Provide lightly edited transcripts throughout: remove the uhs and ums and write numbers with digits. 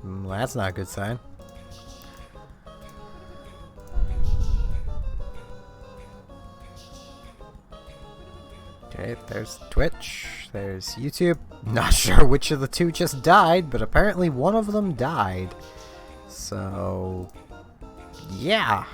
Well, that's not a good sign. Okay, there's Twitch, there's YouTube. Not sure which of the two just died, but apparently one of them died. So, yeah.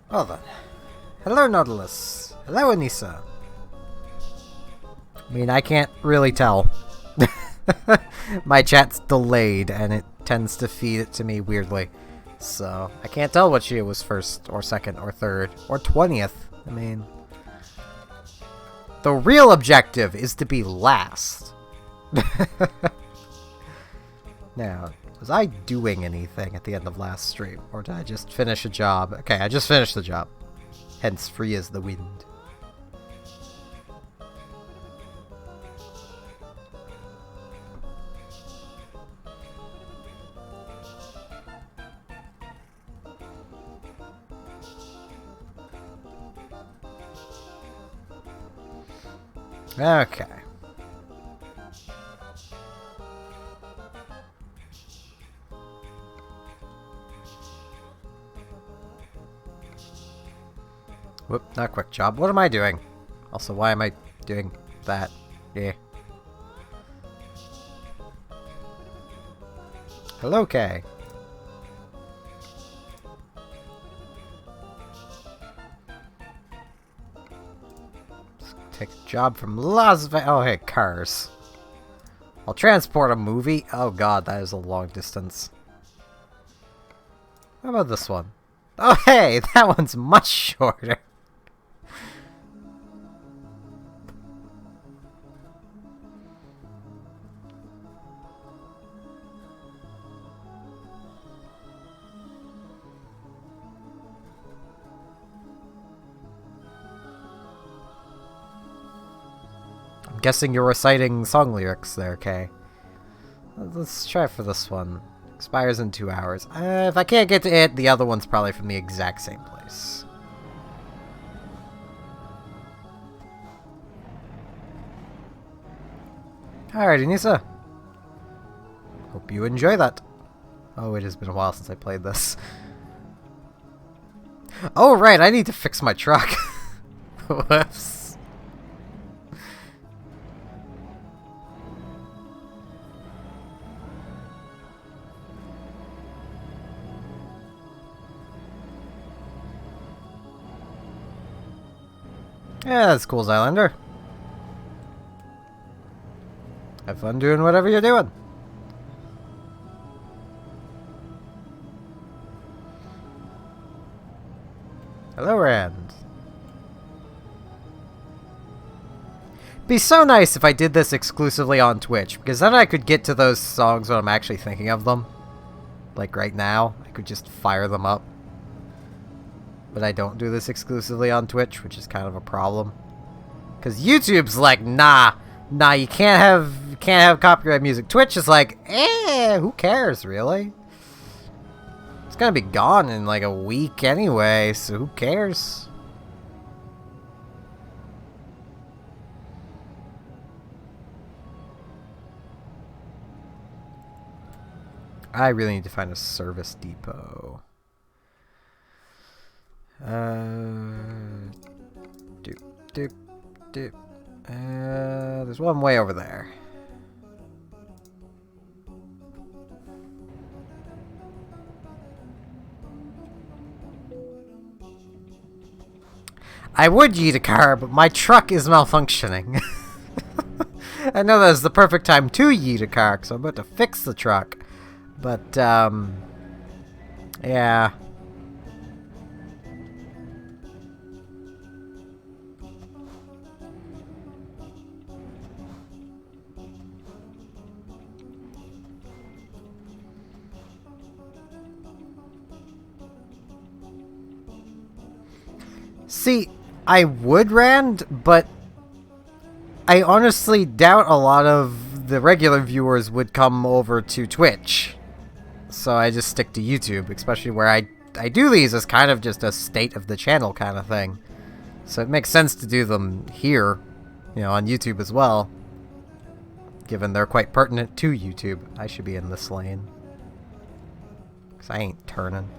Well then. Hello, Nautilus. Hello, Anissa. I mean, I can't really tell. My chat's delayed, and it tends to feed it to me weirdly. So, I can't tell what she was first, or second, or third, or 20th. I mean... The real objective is to be last. Now, was I doing anything at the end of last stream? Or did I just finish a job? Okay, I just finished the job. Hence, free as the wind. Okay. Whoop, not quick job. What am I doing? Also, why am I doing that? Yeah. Hello, Kay. Let's take a job from Las Vegas. Oh, hey, cars. I'll transport a movie. Oh god, that is a long distance. How about this one? Oh, hey, that one's much shorter. I'm guessing you're reciting song lyrics there, Kay. Let's try for this one. Expires in 2 hours. If I can't get to it, the other one's probably from the exact same place. Alrighty, Nisa. Hope you enjoy that. Oh, it has been a while since I played this. Oh, right, I need to fix my truck. Whoops. Yeah, that's cool, Zylander. Have fun doing whatever you're doing. Hello, Rand. Be so nice if I did this exclusively on Twitch, because then I could get to those songs when I'm actually thinking of them. Like right now, I could just fire them up. But I don't do this exclusively on Twitch, which is kind of a problem. Because YouTube's like, nah, you can't have copyright music. Twitch is like, who cares, really? It's gonna be gone in like a week anyway, so who cares? I really need to find a service depot. There's one way over there. I would yeet a car, but my truck is malfunctioning. I know that's the perfect time to yeet a car, because I'm about to fix the truck. But, yeah. See, I would, Rand, but I honestly doubt a lot of the regular viewers would come over to Twitch. So I just stick to YouTube, especially where I do these as kind of just a state of the channel kind of thing. So it makes sense to do them here, you know, on YouTube as well, given they're quite pertinent to YouTube. I should be in this lane, because I ain't turning.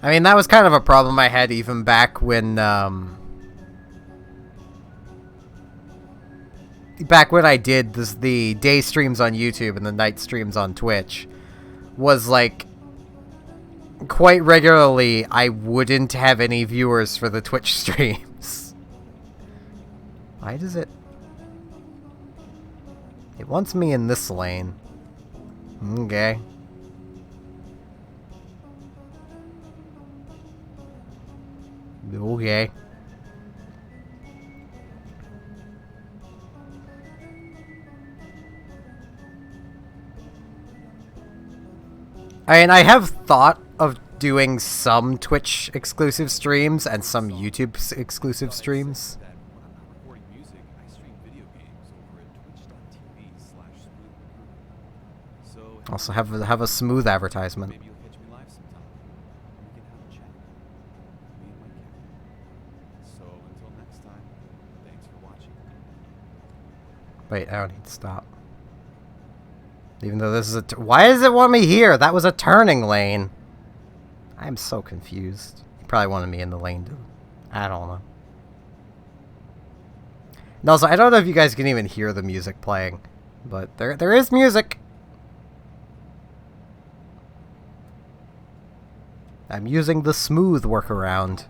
I mean, that was kind of a problem I had even back when, I did the day streams on YouTube and the night streams on Twitch. Was like, quite regularly, I wouldn't have any viewers for the Twitch streams. Why does it... It wants me in this lane. Okay. Okay. I mean, I have thought of doing some Twitch exclusive streams and some YouTube exclusive streams. Also have a smooth advertisement. Wait, I don't need to stop. Even though this is a... Why does it want me here? That was a turning lane. I'm so confused. He probably wanted me in the lane, too. I don't know. And also, I don't know if you guys can even hear the music playing, but there is music. I'm using the smooth workaround.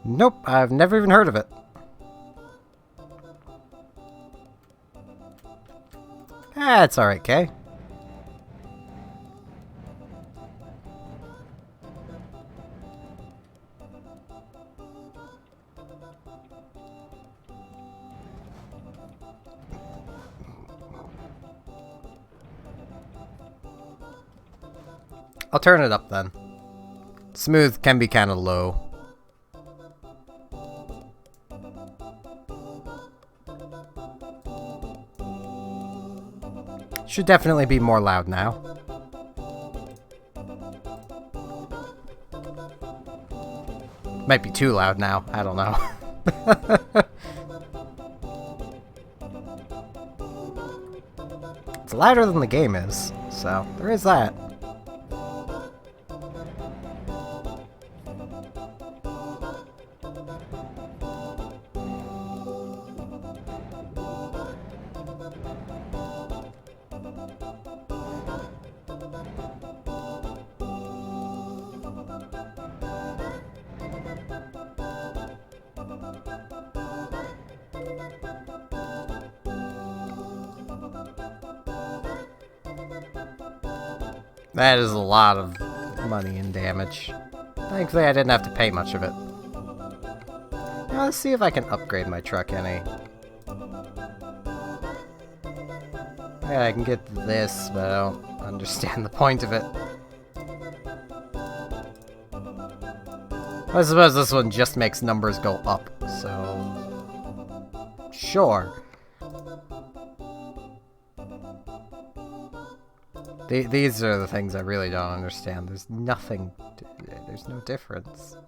Nope, I've never even heard of it. Ah, it's alright, Kay. I'll turn it up then. Smooth can be kind of low. Should definitely be more loud now. Might be too loud now. I don't know. It's louder than the game is, so there is that. That is a lot of money and damage. Thankfully, I didn't have to pay much of it. Now, let's see if I can upgrade my truck any. Yeah, I can get this, but I don't understand the point of it. I suppose this one just makes numbers go up, so... Sure. These are the things I really don't understand. There's nothing... There's no difference.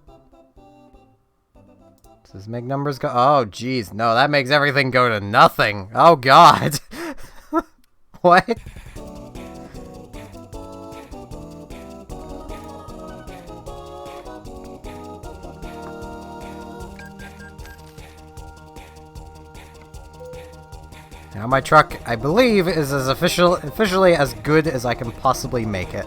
Does this make numbers go... Oh, jeez. No, that makes everything go to nothing. Oh, God. What? Now my truck, I believe, is as officially as good as I can possibly make it.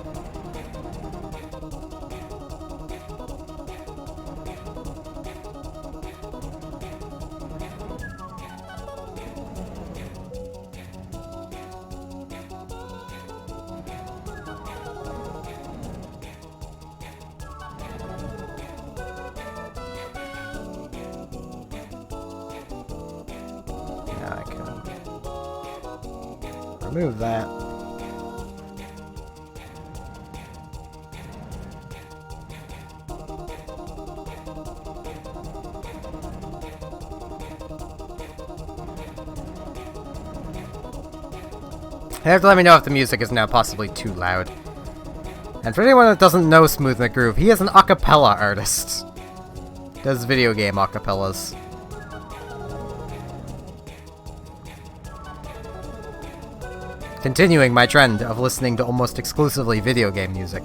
remove that. You have to let me know if the music is now possibly too loud. And for anyone that doesn't know Smooth McGroove, he is an acapella artist. Does video game acapellas. Continuing my trend of listening to almost exclusively video game music.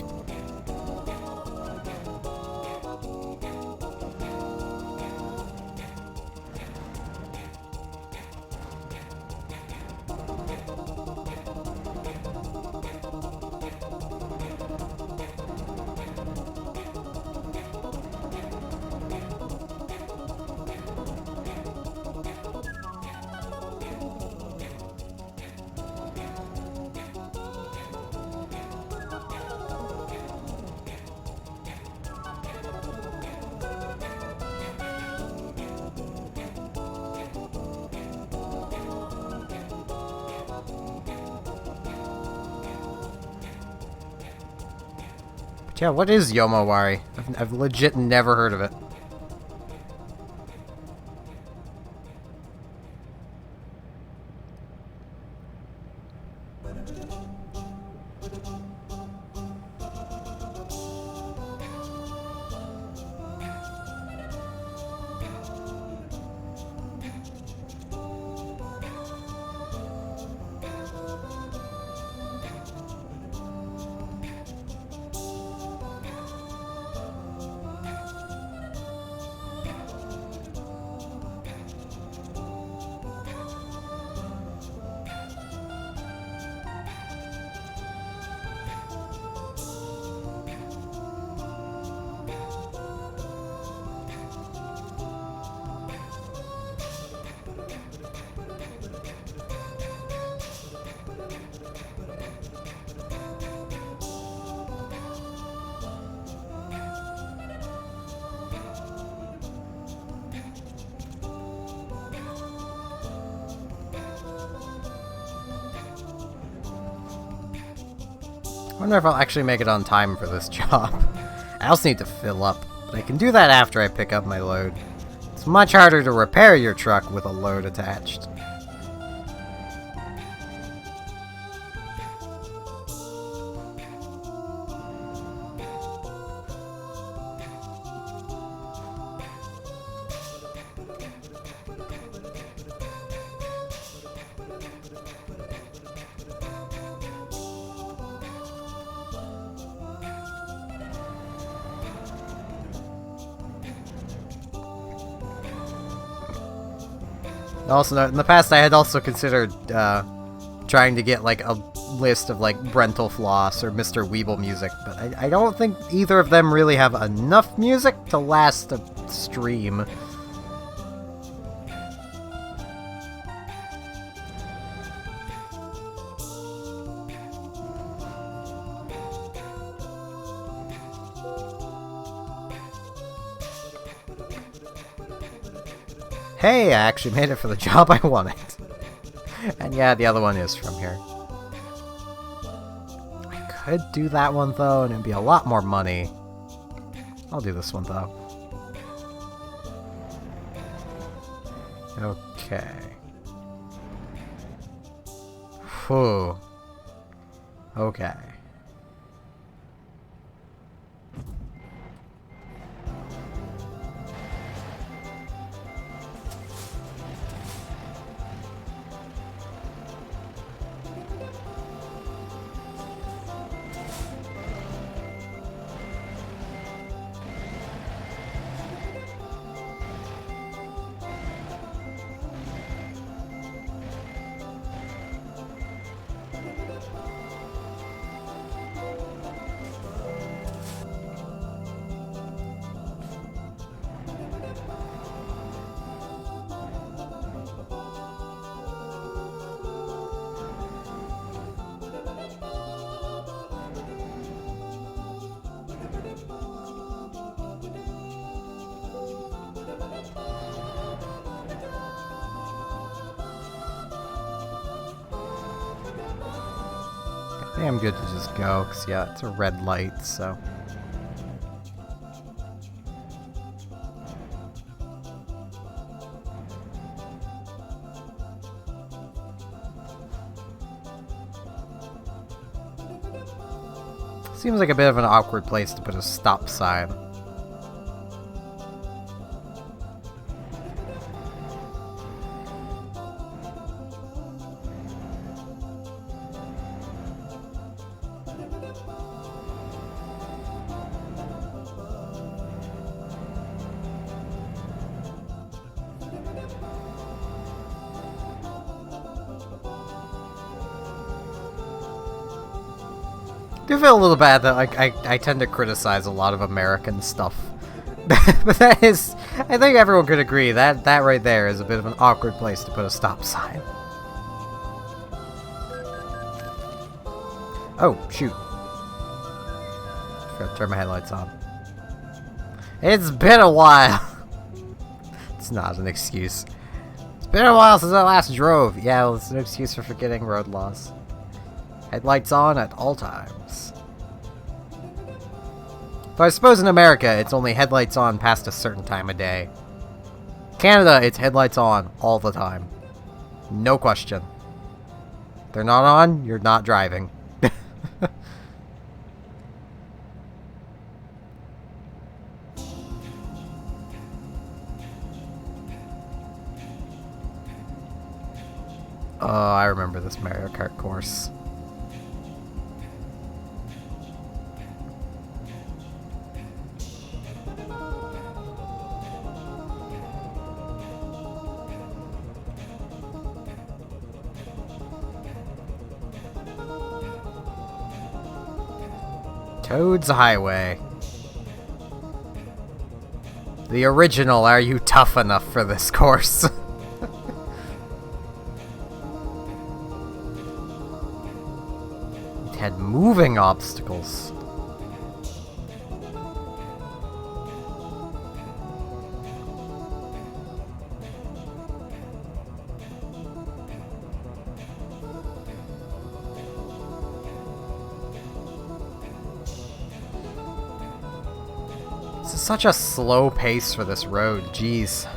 Yeah, what is Yomawari? I've legit never heard of it. I wonder if I'll actually make it on time for this job. I also need to fill up, but I can do that after I pick up my load. It's much harder to repair your truck with a load attached. Also, in the past, I had also considered trying to get like a list of like Brental Floss or Mr. Weeble music, but I don't think either of them really have enough music to last a stream. Hey, I actually made it for the job I wanted. And yeah, the other one is from here. I could do that one though, and it'd be a lot more money. I'll do this one though. Okay. Whew. Okay. think I'm good to just go, because yeah, it's a red light, so... Seems like a bit of an awkward place to put a stop sign. I do feel a little bad that like I tend to criticize a lot of American stuff. But that is, I think everyone could agree that that right there is a bit of an awkward place to put a stop sign. Oh, shoot. Forgot to turn my headlights on. It's been a while. It's not an excuse. It's been a while since I last drove. Yeah, well, it's an excuse for forgetting road laws. Headlights on at all times. But I suppose in America, it's only headlights on past a certain time of day. Canada, it's headlights on all the time. No question. If they're not on, you're not driving. Oh, I remember this Mario Kart course. Toad's Highway. The original, are you tough enough for this course? It had moving obstacles. Such a slow pace for this road, jeez.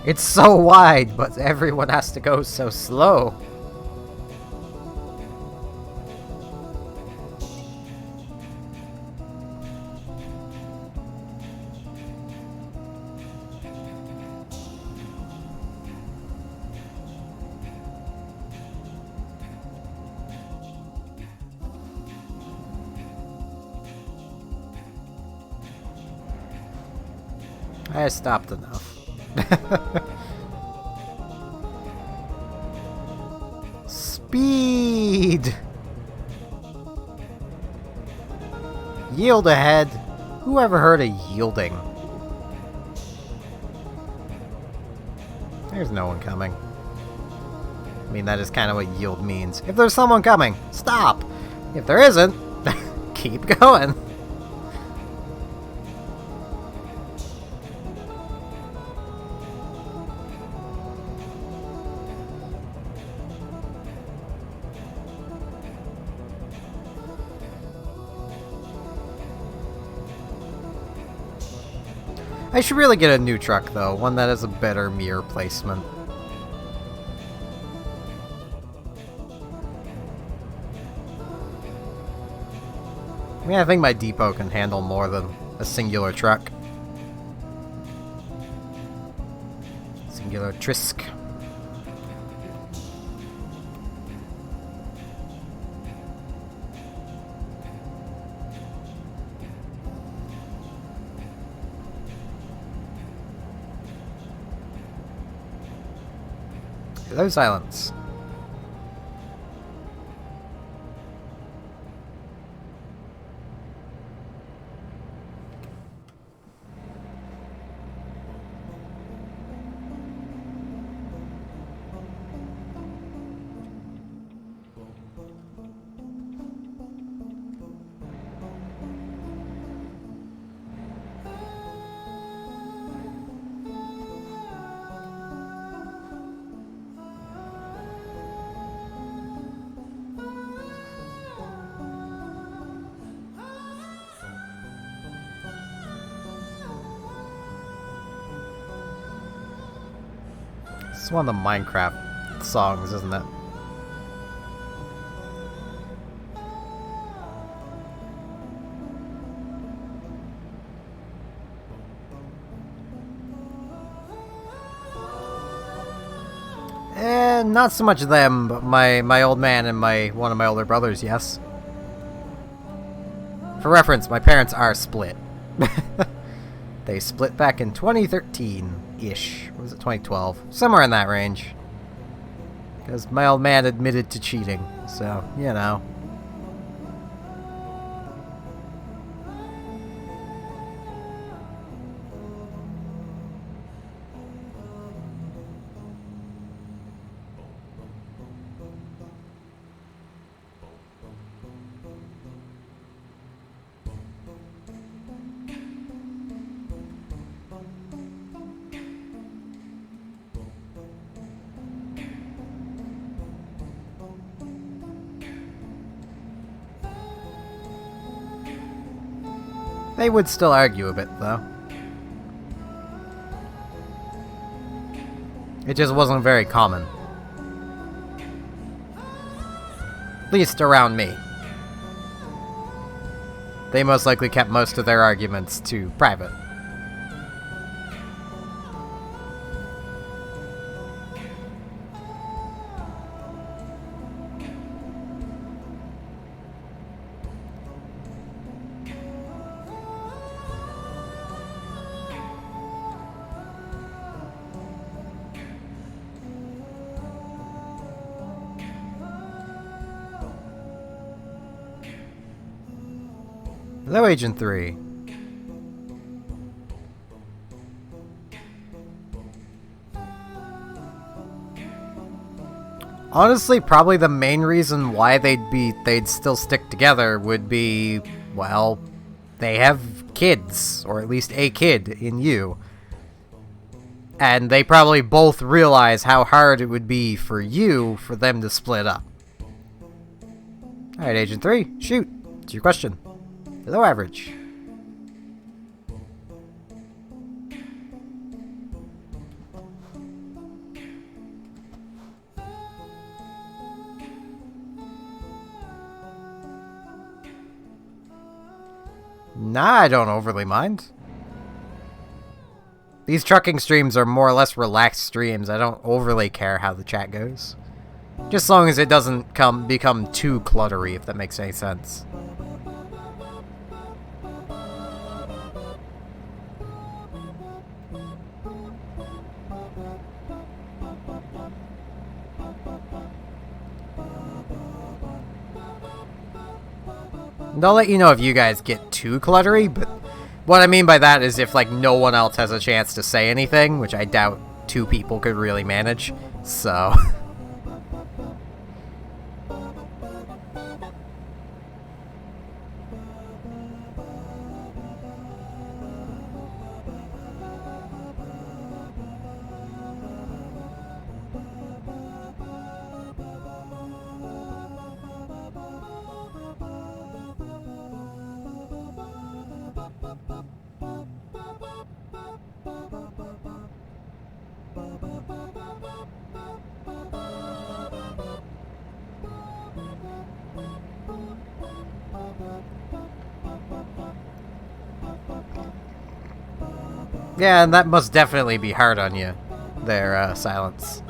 It's so wide, but everyone has to go so slow. I stopped enough. Speed! Yield ahead. Who ever heard of yielding? There's no one coming. I mean, that is kind of what yield means. If there's someone coming, stop! If there isn't, keep going. I should really get a new truck, though. One that has a better mirror placement. I mean, I think my depot can handle more than a singular truck. Singular Trisk. Hello, silence. It's one of the Minecraft songs, isn't it? Not so much them, but my old man and one of my older brothers, yes. For reference, my parents are split. They split back in 2013-ish. Or was it 2012? Somewhere in that range. Because my old man admitted to cheating, so, you know. They would still argue a bit, though. It just wasn't very common. At least around me. They most likely kept most of their arguments to private. Hello, Agent 3. Honestly, probably the main reason why they'd still stick together would be, well, they have kids, or at least a kid in you. And they probably both realize how hard it would be for them to split up. Alright, Agent 3, shoot. It's your question. Hello, Average. Nah, I don't overly mind. These trucking streams are more or less relaxed streams. I don't overly care how the chat goes. Just as long as it doesn't become too cluttery, if that makes any sense. And I'll let you know if you guys get too cluttery, but what I mean by that is if, like, no one else has a chance to say anything, which I doubt 2 people could really manage, so... Yeah, and that must definitely be hard on you, their silence.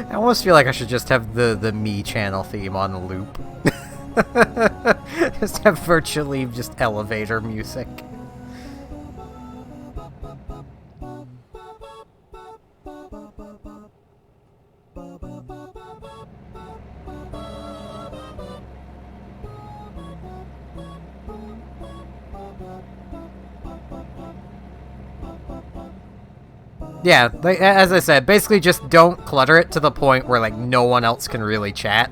I almost feel like I should just have the me channel theme on a loop. Just have virtually just elevator music. Yeah, as I said, basically just don't clutter it to the point where, like, no one else can really chat.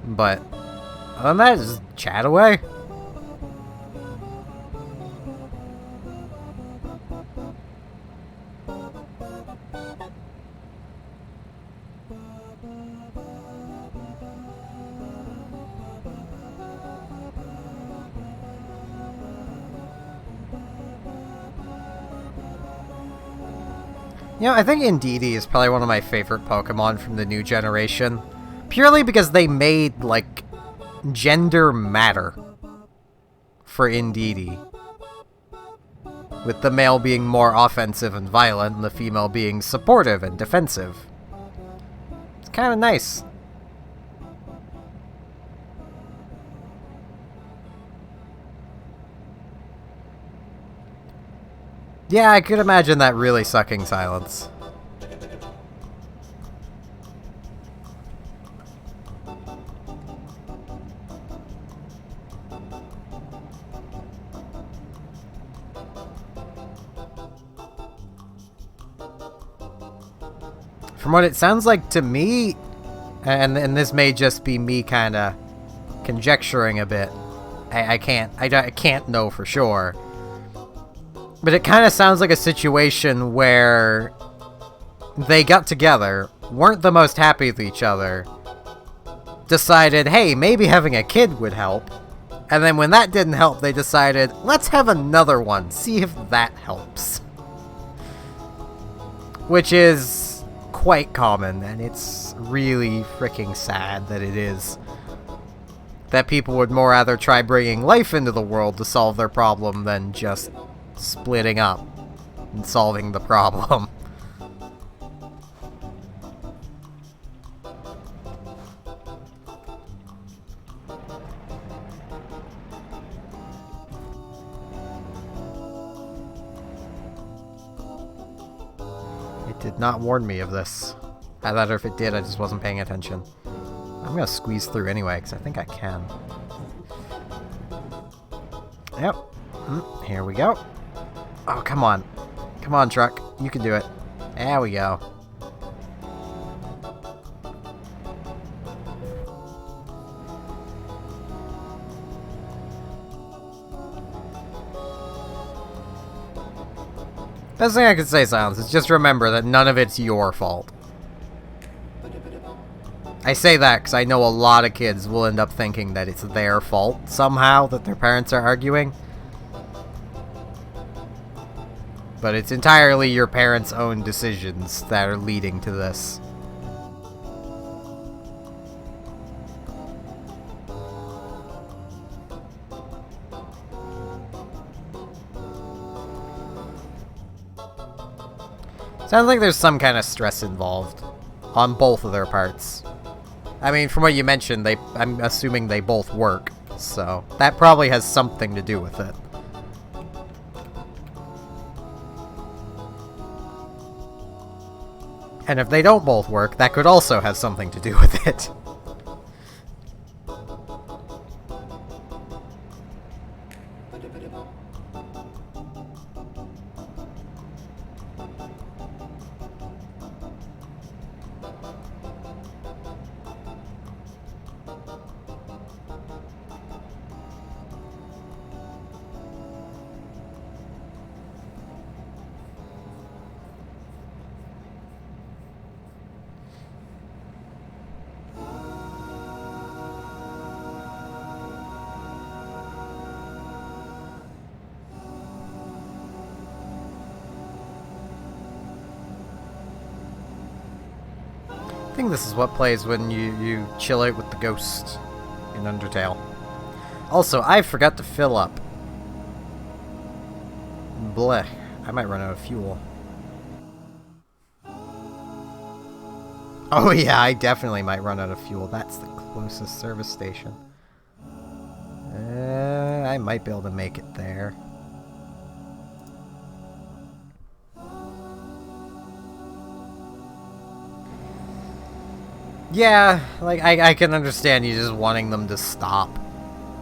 But other than that, just chat away. You know, I think Indeedee is probably one of my favorite Pokemon from the new generation. Purely because they made, like, gender matter for Indeedee. With the male being more offensive and violent, and the female being supportive and defensive. It's kind of nice. Yeah, I could imagine that really sucking silence. From what it sounds like to me, and this may just be me kind of conjecturing a bit. I can't know for sure. But it kind of sounds like a situation where they got together, weren't the most happy with each other, decided, hey, maybe having a kid would help. And then when that didn't help, they decided, let's have another one, see if that helps. Which is quite common, and it's really freaking sad that it is. That people would more rather try bringing life into the world to solve their problem than just splitting up and solving the problem. It did not warn me of this. Either if it did, I just wasn't paying attention. I'm gonna squeeze through anyway, because I think I can. Yep. Here we go. Oh, come on. Come on, truck. You can do it. There we go. Best thing I could say, Silence, is just remember that none of it's your fault. I say that because I know a lot of kids will end up thinking that it's their fault somehow that their parents are arguing. But it's entirely your parents' own decisions that are leading to this. Sounds like there's some kind of stress involved on both of their parts. I mean, from what you mentioned, I'm assuming they both work, so that probably has something to do with it. And if they don't both work, that could also have something to do with it. I think this is what plays when you chill out with the ghost in Undertale. Also, I forgot to fill up. Blech. I might run out of fuel. Oh yeah, I definitely might run out of fuel. That's the closest service station. I might be able to make it there. Yeah, like, I can understand you just wanting them to stop.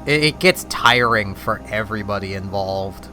It gets tiring for everybody involved.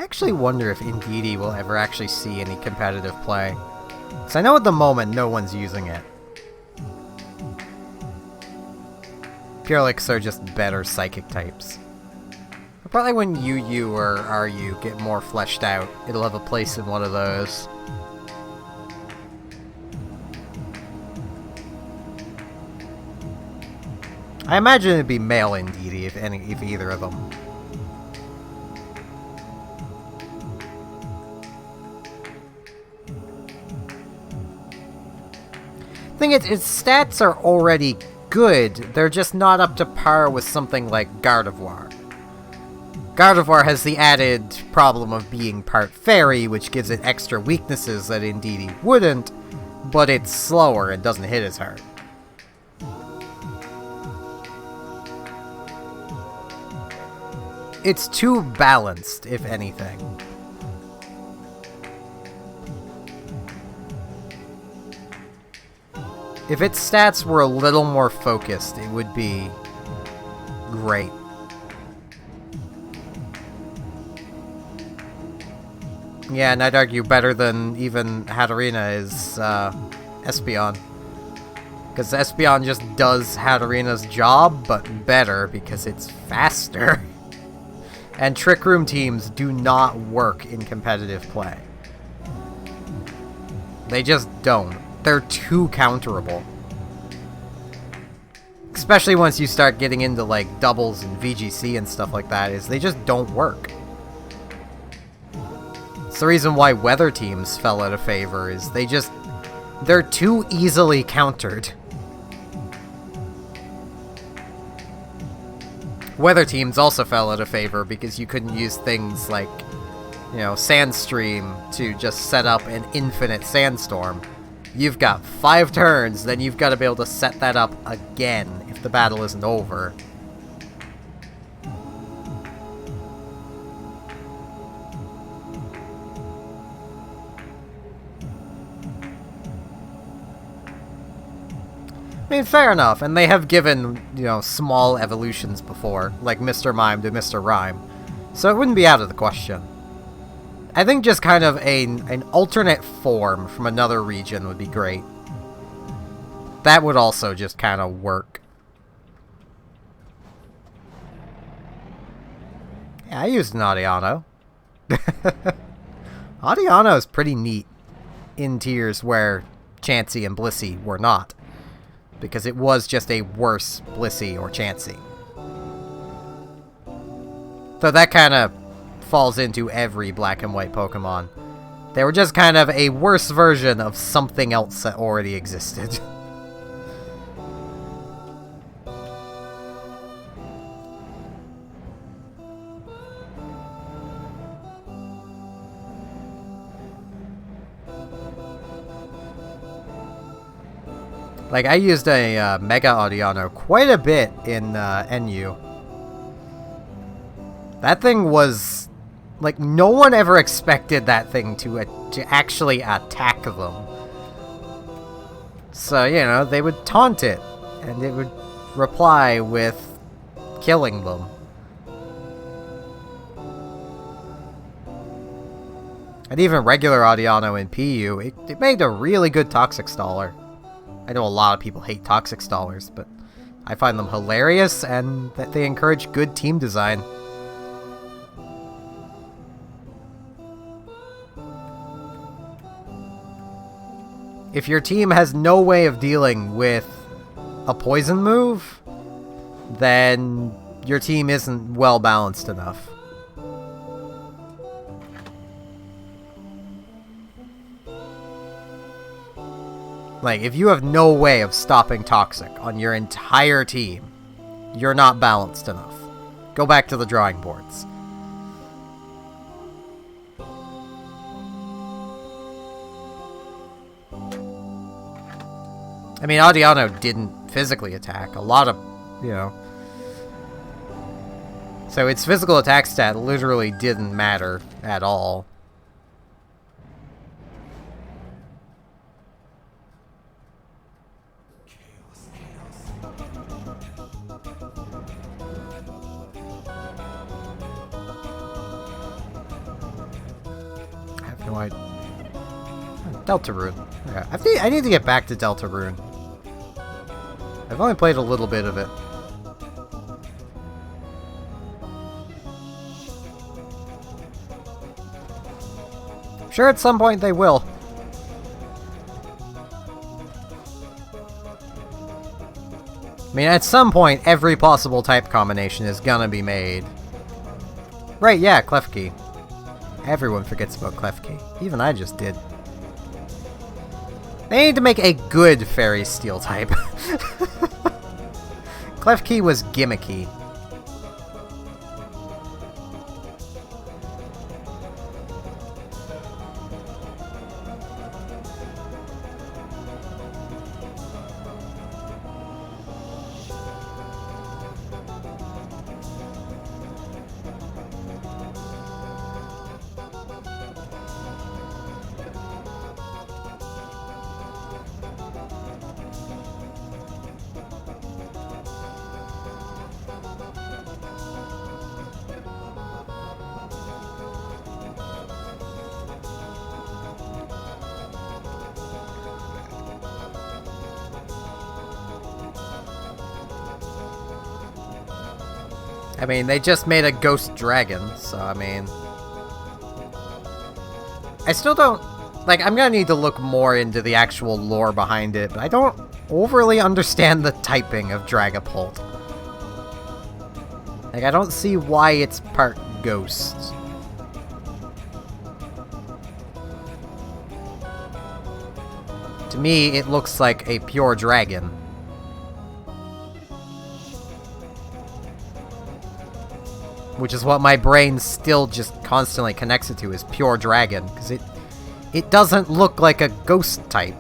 I actually wonder if Indeedee will ever actually see any competitive play. Because I know at the moment no one's using it. Purely because they're just better psychic types. But probably when UU or RU get more fleshed out, it'll have a place in one of those. I imagine it'd be male Indeedee if either of them. Thing is, its stats are already good, they're just not up to par with something like Gardevoir. Gardevoir has the added problem of being part fairy, which gives it extra weaknesses that Indeedee wouldn't, but it's slower and doesn't hit as hard. It's too balanced, if anything. If its stats were a little more focused, it would be great. Yeah, and I'd argue better than even Hatterena is Espeon. Because Espeon just does Hatterena's job, but better because it's faster. And Trick Room teams do not work in competitive play. They just don't. They're too counterable. Especially once you start getting into like doubles and VGC and stuff like that, is they just don't work. It's the reason why weather teams fell out of favor, is they're too easily countered. Weather teams also fell out of favor because you couldn't use things like, you know, Sandstream to just set up an infinite sandstorm. You've got 5 turns, then you've got to be able to set that up again if the battle isn't over. I mean, fair enough, and they have given, you know, small evolutions before, like Mr. Mime to Mr. Rhyme, so it wouldn't be out of the question. I think just kind of an alternate form from another region would be great. That would also just kind of work. Yeah, I used an Audiono. Audiono is pretty neat in tiers where Chansey and Blissey were not. Because it was just a worse Blissey or Chansey. So that kind of falls into every black and white Pokemon. They were just kind of a worse version of something else that already existed. Like, I used a Mega Audiono quite a bit in NU. That thing was... like, no one ever expected that thing to actually attack them. So, you know, they would taunt it, and it would reply with killing them. And even regular Audiono in PU, it made a really good Toxic Staller. I know a lot of people hate Toxic Stallers, but I find them hilarious, and that they encourage good team design. If your team has no way of dealing with a poison move, then your team isn't well balanced enough. Like, if you have no way of stopping Toxic on your entire team, you're not balanced enough. Go back to the drawing boards. I mean, Audiono didn't physically attack. A lot of, you know... So its physical attack stat literally didn't matter at all. No, Deltarune. Okay. I need to get back to Deltarune. I've only played a little bit of it. I'm sure at some point they will. I mean, at some point, every possible type combination is gonna be made. Right, yeah, Klefki. Everyone forgets about Klefki. Even I just did. They need to make a good Fairy Steel type. Klefki was gimmicky. I mean, they just made a ghost dragon, so I mean... I still don't... Like, I'm gonna need to look more into the actual lore behind it, but I don't overly understand the typing of Dragapult. Like, I don't see why it's part ghost. To me, it looks like a pure dragon. Which is what my brain still just constantly connects it to, is pure dragon, because it doesn't look like a ghost type.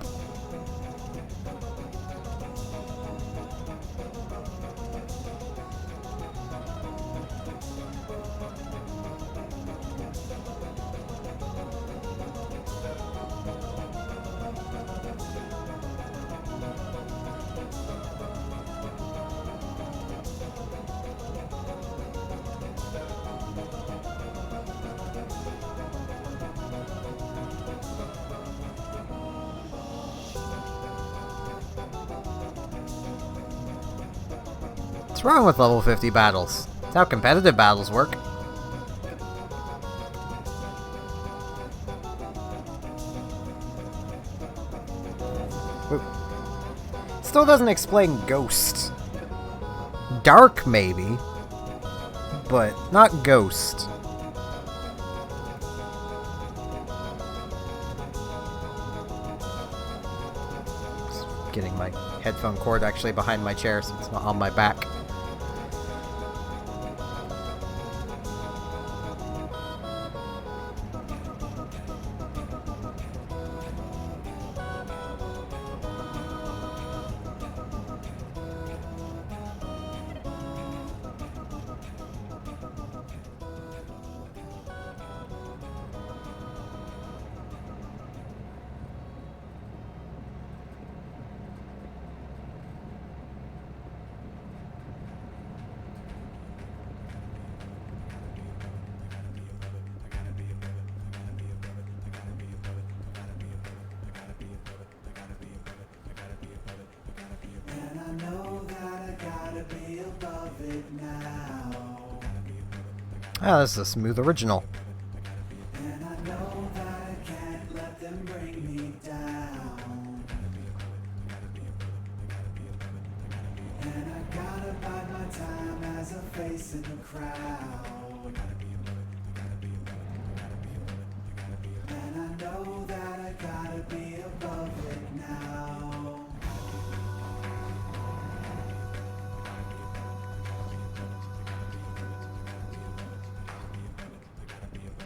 What's wrong with level 50 battles? It's how competitive battles work. Oop. Still doesn't explain ghost. Dark, maybe. But not ghost. Just getting my headphone cord actually behind my chair so it's not on my back. Oh, this is a smooth original. And I know that I can't let them bring me down. And I gotta bide my time as a face in the crowd. And I know that I gotta be above it now.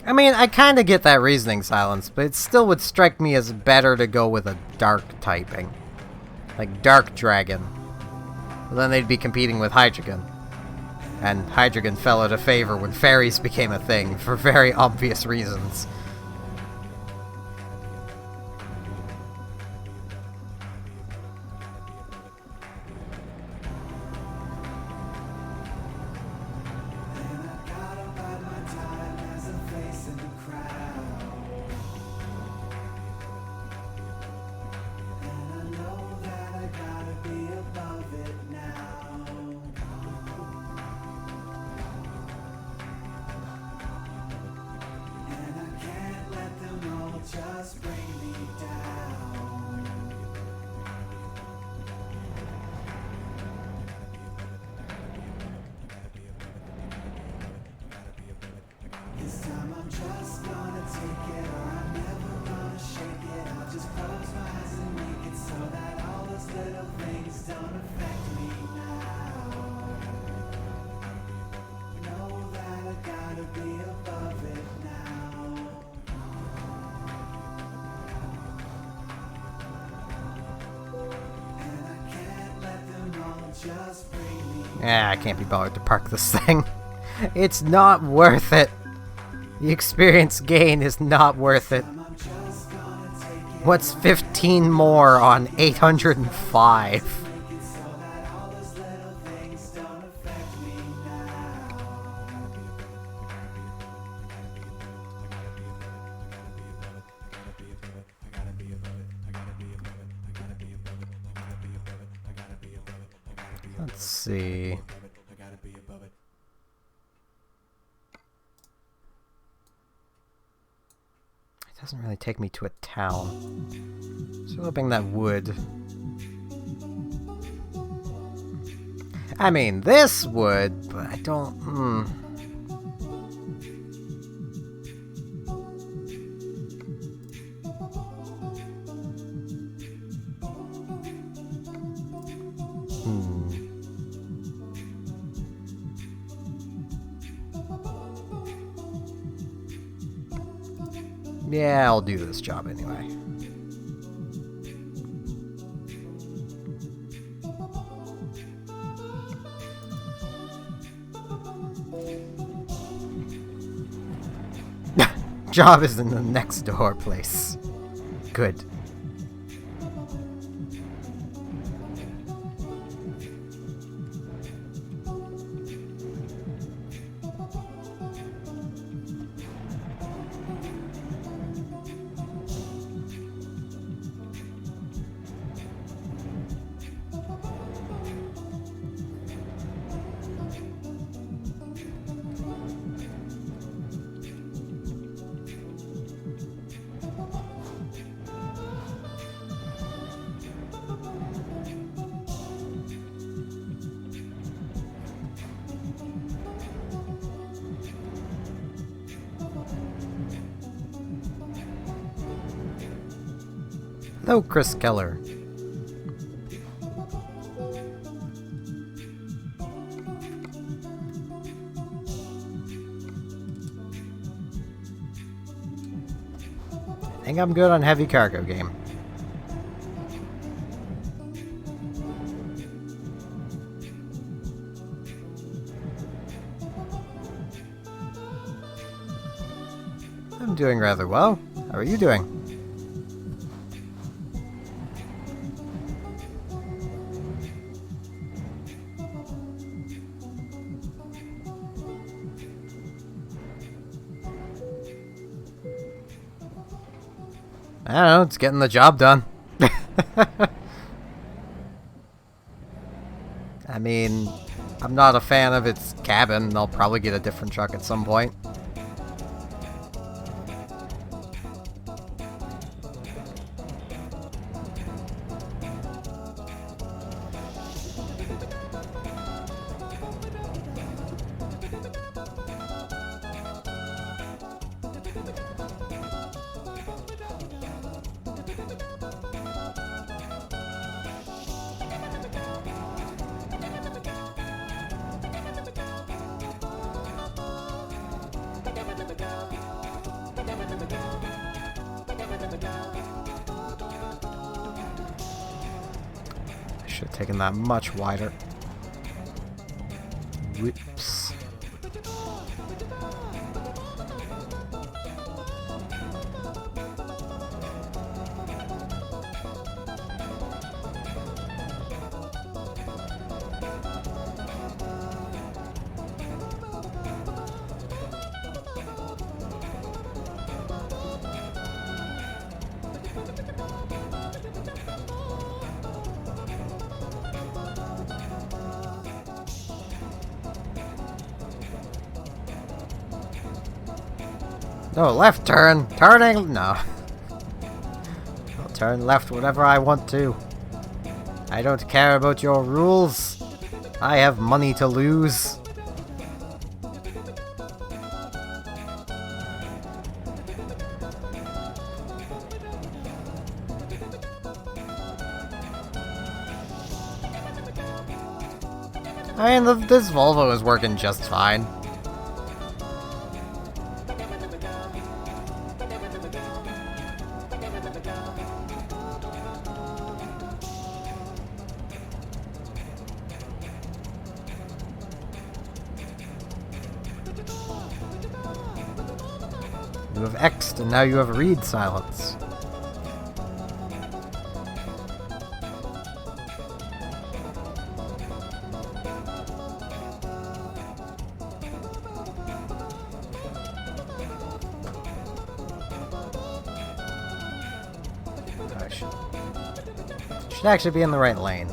I mean, I kind of get that reasoning, Silence, but it still would strike me as better to go with a dark typing. Like Dark Dragon. Well, then they'd be competing with Hydreigon. And Hydreigon fell out of favor when fairies became a thing, for very obvious reasons. just bring me down. This time I'm just gonna take it, or I'm never gonna shake it. I'll just close my eyes and make it so that all those little things don't affect me now. Know that I gotta be above it now. And I can't let them all just bring me. Yeah, I can't be bothered to park this thing. It's not worth it. The experience gain is not worth it. I'm just gonna take it. What's 15 more on 805? Make it so that all those little things don't affect me now. Let's see. It doesn't really take me to a town. So hoping that would. I mean, this would, but I don't. Yeah, I'll do this job anyway. Job is in the next door place. Good. Hello, Chris Keller. I think I'm good on heavy cargo game. I'm doing rather well. How are you doing? I don't know, it's getting the job done. I mean, I'm not a fan of its cabin. I'll probably get a different truck at some point. Should have taken that much wider. Whoops. No, left turn. Turning. No. turn left whenever I want to. I don't care about your rules. I have money to lose. I mean, this Volvo is working just fine. You have X'd and now you have read silence. I should actually be in the right lane.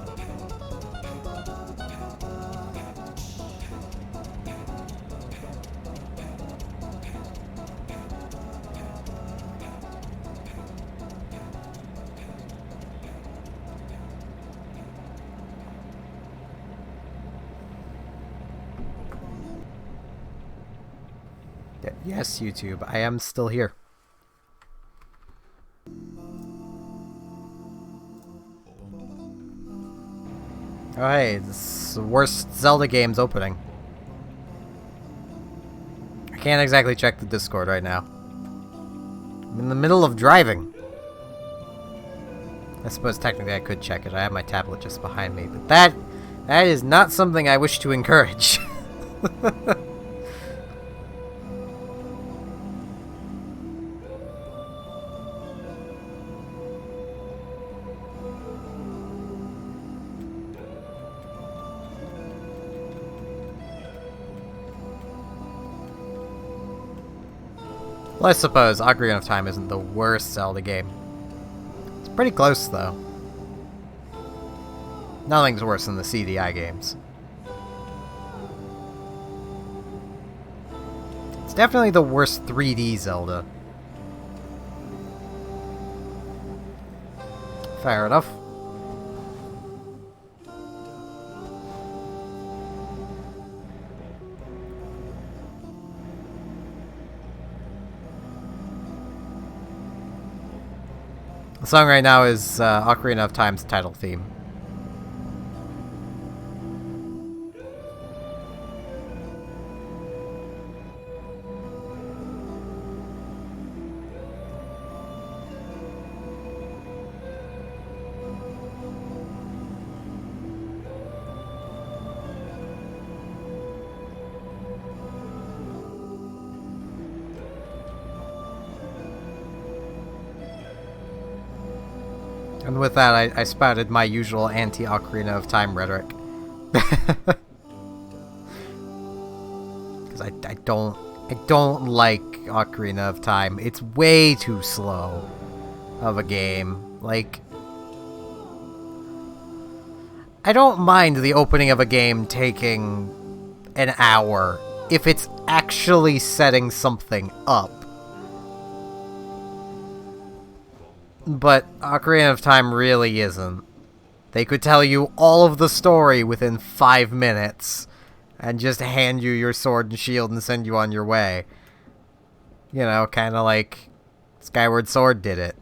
Yes, YouTube, I am still here. Oh hey, this is the worst Zelda game's opening. I can't exactly check the Discord right now. I'm in the middle of driving. I suppose technically I could check it. I have my tablet just behind me, but that is not something I wish to encourage. Well, I suppose Ocarina of Time isn't the worst Zelda game. It's pretty close, though. Nothing's worse than the CDI games. It's definitely the worst 3D Zelda. Fair enough. The song right now is Ocarina of Time's title theme. And with that, I spouted my usual anti-Ocarina of Time rhetoric. Because I don't like Ocarina of Time. It's way too slow of a game. Like, I don't mind the opening of a game taking an hour if it's actually setting something up. But Ocarina of Time really isn't. They could tell you all of the story within 5 minutes and just hand you your sword and shield and send you on your way. You know, kind of like Skyward Sword did it.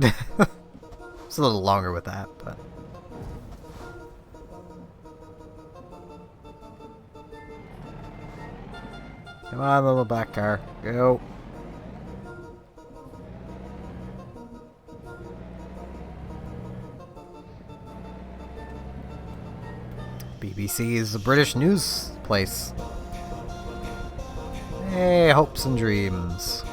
It's a little longer with that, but... Come on, little black car. Go. BBC is a British news place. Hey, hopes and dreams.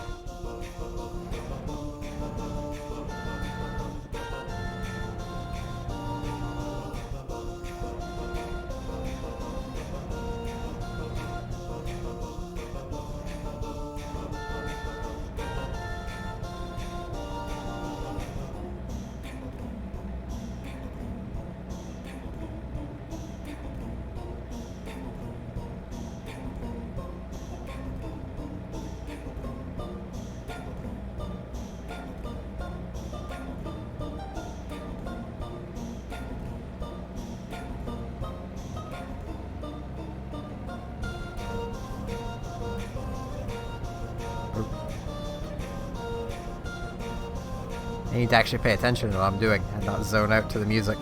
I need to actually pay attention to what I'm doing and not zone out to the music.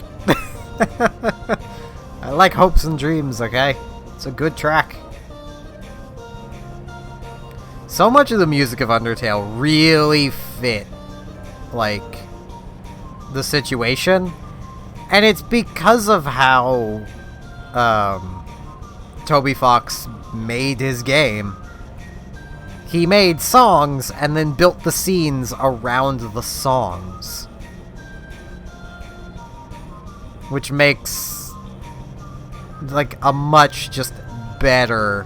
I like Hopes and Dreams, okay? It's a good track. So much of the music of Undertale really fit, like, the situation. And it's because of how Toby Fox made his game. He made songs and then built the scenes around the songs. Which makes, like, a much just better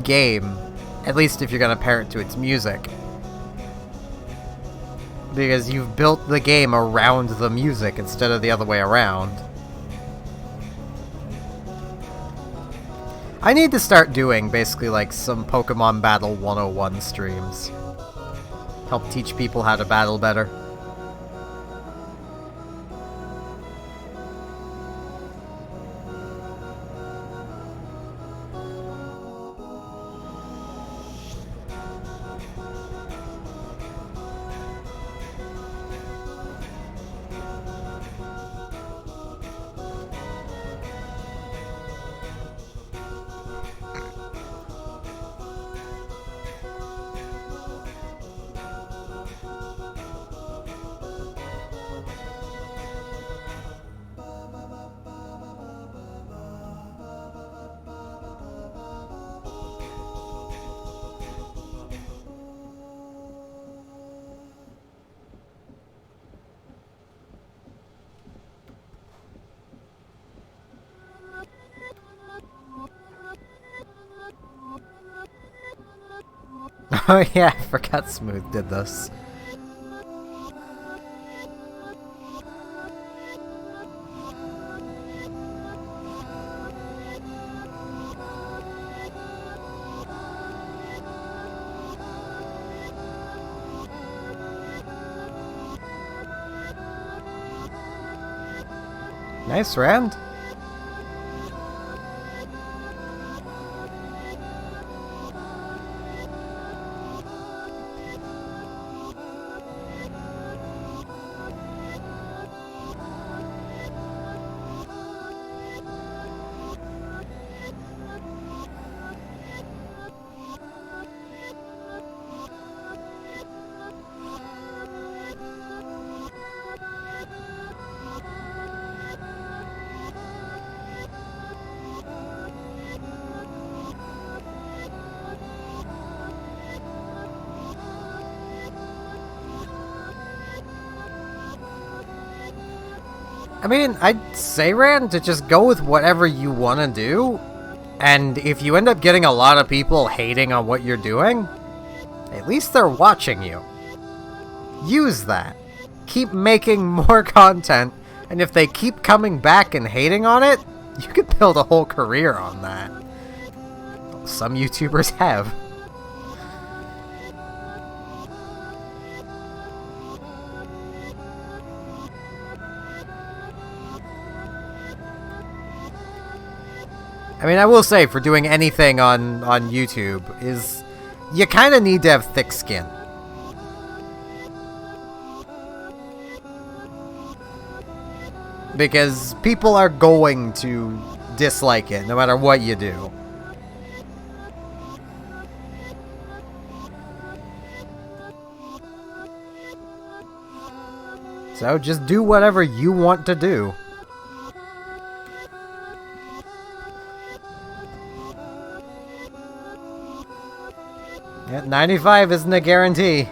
game. At least if you're gonna pair it to its music. Because you've built the game around the music instead of the other way around. I need to start doing, basically, like, some Pokemon Battle 101 streams. Help teach people how to battle better. Oh yeah, I forgot Smooth did this. Nice round. I mean, I'd say, Rand, to just go with whatever you want to do, and if you end up getting a lot of people hating on what you're doing, at least they're watching you. Use that. Keep making more content, and if they keep coming back and hating on it, you could build a whole career on that. Some YouTubers have. I mean, I will say, for doing anything on YouTube, is you kind of need to have thick skin. Because people are going to dislike it, no matter what you do. So just do whatever you want to do. Yeah, 95 isn't a guarantee.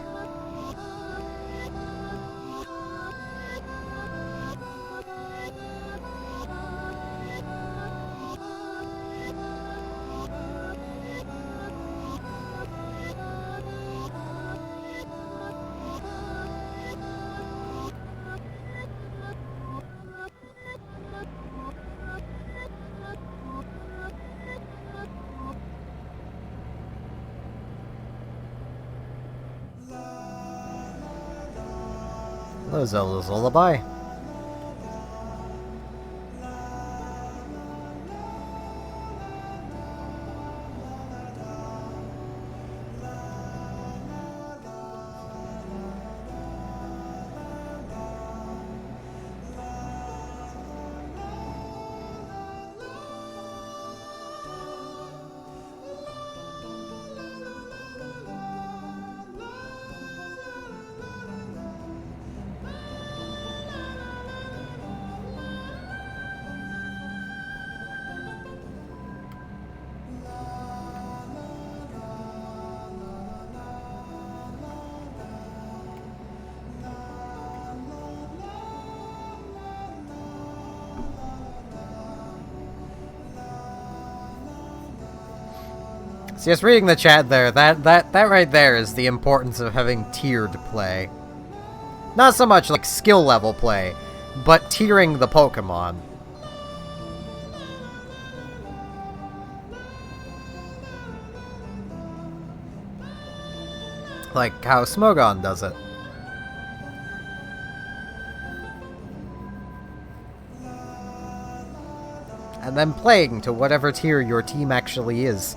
Hello, Zelda's Lullaby. So just reading the chat there, that right there is the importance of having tiered play. Not so much like skill level play, but tiering the Pokemon. Like how Smogon does it. And then playing to whatever tier your team actually is.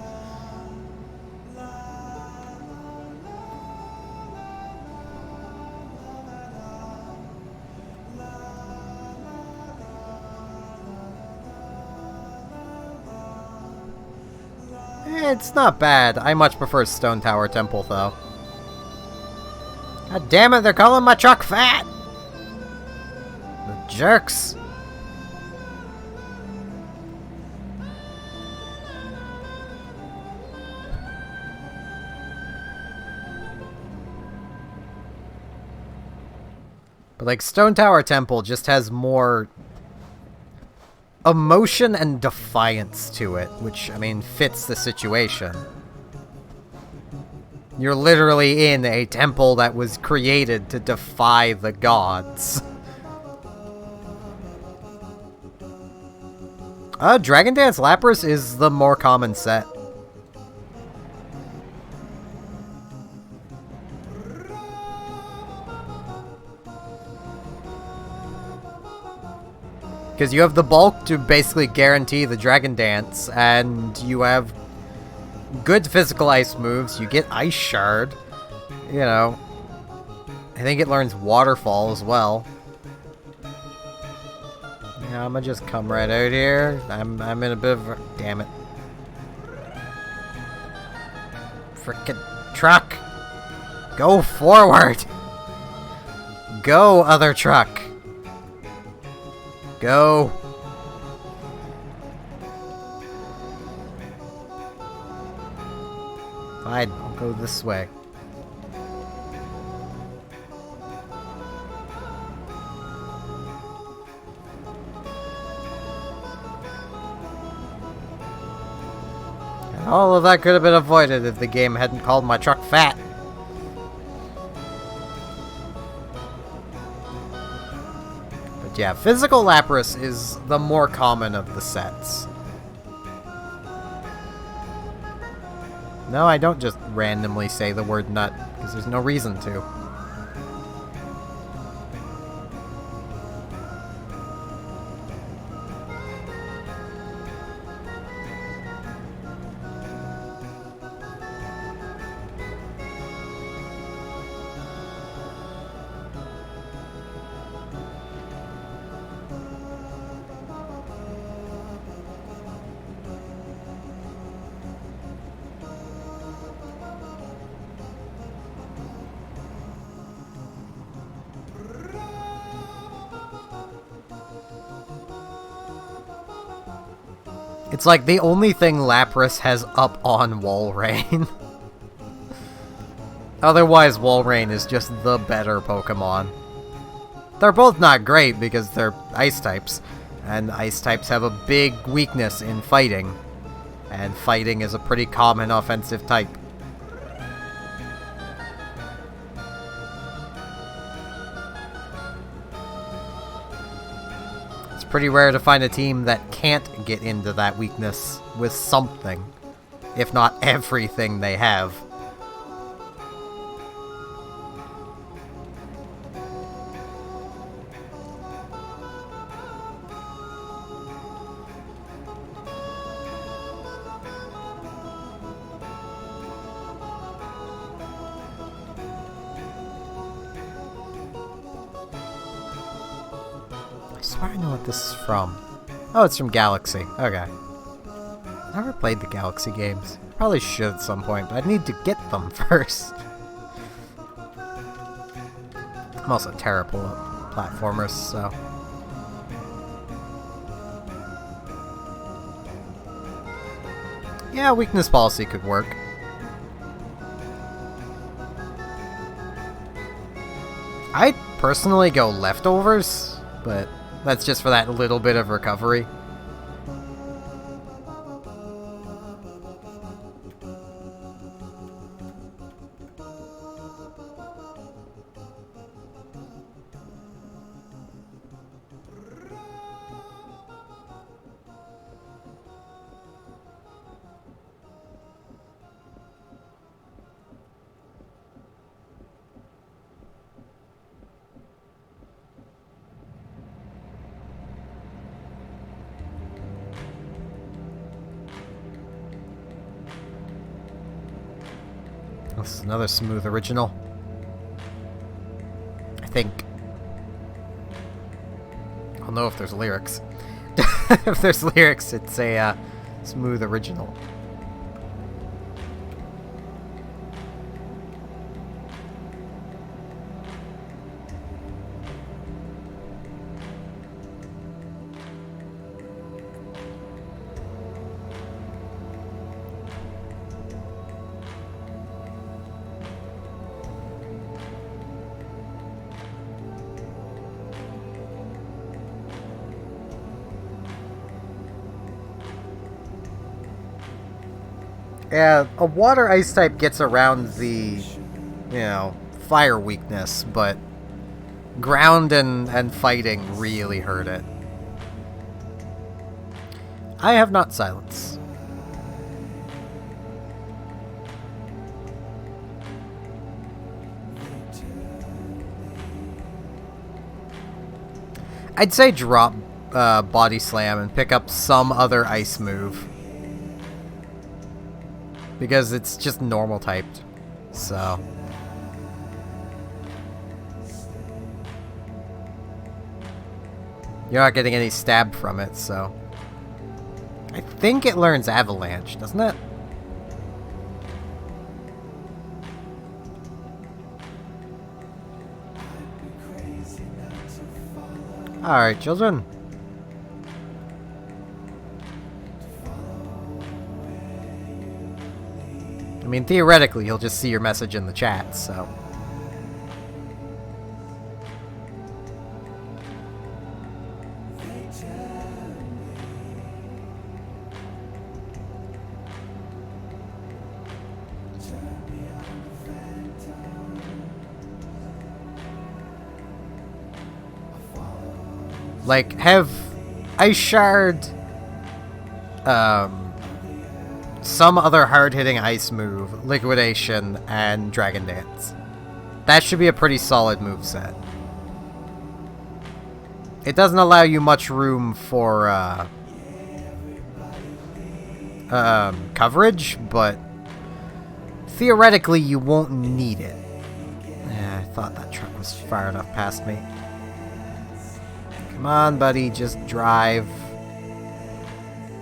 It's not bad. I much prefer Stone Tower Temple, though. God damn it, they're calling my truck fat! The jerks. But, like, Stone Tower Temple just has more emotion and defiance to it, which, I mean, fits the situation. You're literally in a temple that was created to defy the gods. Dragon Dance Lapras is the more common set. Because you have the bulk to basically guarantee the Dragon Dance, and you have good physical ice moves. You get Ice Shard. You know, I think it learns Waterfall as well. Yeah, I'm gonna just come right out here. I'm in a bit of a... Damn it. Frickin' truck! Go forward! Go, other truck! Go! Fine, I'll go this way. And all of that could have been avoided if the game hadn't called my truck fat. Yeah, Physical Lapras is the more common of the sets. No, I don't just randomly say the word nut, because there's no reason to. It's like the only thing Lapras has up on Walrein. Otherwise, Walrein is just the better Pokemon. They're both not great because they're Ice types, and Ice types have a big weakness in fighting. And fighting is a pretty common offensive type. Pretty rare to find a team that can't get into that weakness with something, if not everything they have. I swear I know what this is from. Oh, it's from Galaxy. Okay. I've never played the Galaxy games. Probably should at some point, but I need to get them first. I'm also terrible at platformers, so... Yeah, weakness policy could work. I'd personally go leftovers, but that's just for that little bit of recovery. This is another smooth original. I think. I'll know if there's lyrics. If there's lyrics, it's a smooth original. Yeah, a water ice type gets around the, fire weakness, but ground and fighting really hurt it. I have not silence. I'd say drop Body Slam and pick up some other ice move. Because it's just normal typed, so. You're not getting any stab from it, so. I think it learns Avalanche, doesn't it? Alright, children. I mean, theoretically, you'll just see your message in the chat, so. Like, have Ice Shard, some other hard-hitting ice move, Liquidation, and Dragon Dance. That should be a pretty solid moveset. It doesn't allow you much room for coverage, but theoretically you won't need it. I thought that truck was far enough past me. Come on, buddy, just drive.